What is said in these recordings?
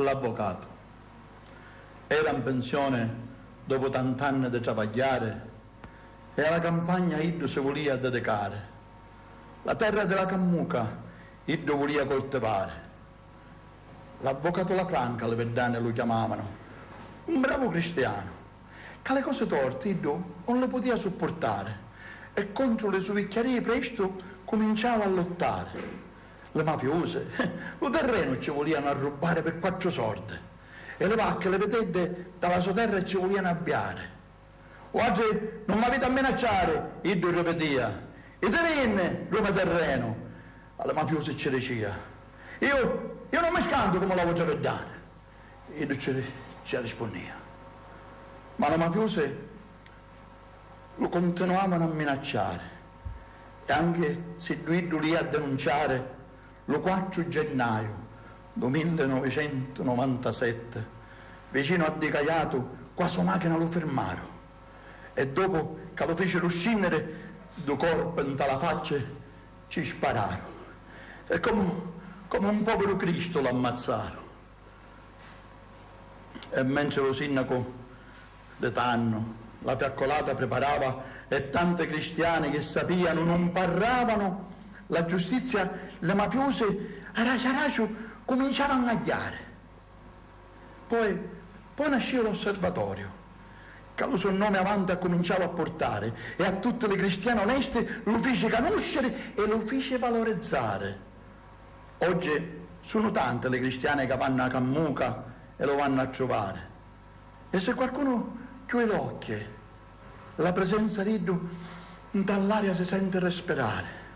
L'avvocato era in pensione dopo tant'anni di travagliare e alla campagna iddo si volia dedicare. La terra della Cammuca iddo volia coltivare. L'avvocato La Franca, le verdane lo chiamavano, un bravo cristiano, che le cose torte iddo non le potea sopportare e contro le sue vecchiarie presto cominciava a lottare. Le mafiose, lo terreno ci volevano rubare per 4 soldi e le vacche, le vedette dalla sua terra ci volevano avviare. Oggi non mi avete a minacciare, iddo ripetia, e te viene, Roma terreno. Alle mafiose ci diceva, io non mi scanto come la voce verdana. Iddo ci rispondeva. Ma le mafiose lo continuavano a minacciare e anche se lui lì a denunciare lo 4 gennaio del 1997, vicino a Di Caiato, qua sua macchina lo fermarono e dopo che lo fecero scendere due corpi in la faccia ci spararono e come un povero Cristo l'ammazzarono. E mentre lo sindaco de Tanno la fiaccolata preparava e tante cristiane che sappiano non parlavano, la giustizia, le mafiose a racio cominciarono a agnare. Poi nasceva l'osservatorio, che lo suo nome avanti cominciava a portare e a tutte le cristiane oneste lo fece conoscere e lo fece valorizzare. Oggi sono tante le cristiane che vanno a Cammuca e lo vanno a trovare. E se qualcuno chiude l'occhio, la presenza di Dio dall'aria si sente respirare.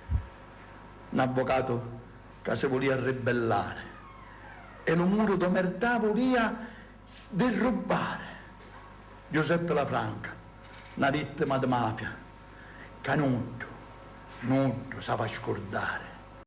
Un avvocato che si volia ribellare e lo muro d'omertà volia derubare. Giuseppe La Franca, una vittima di mafia, che nudo, sa scordare.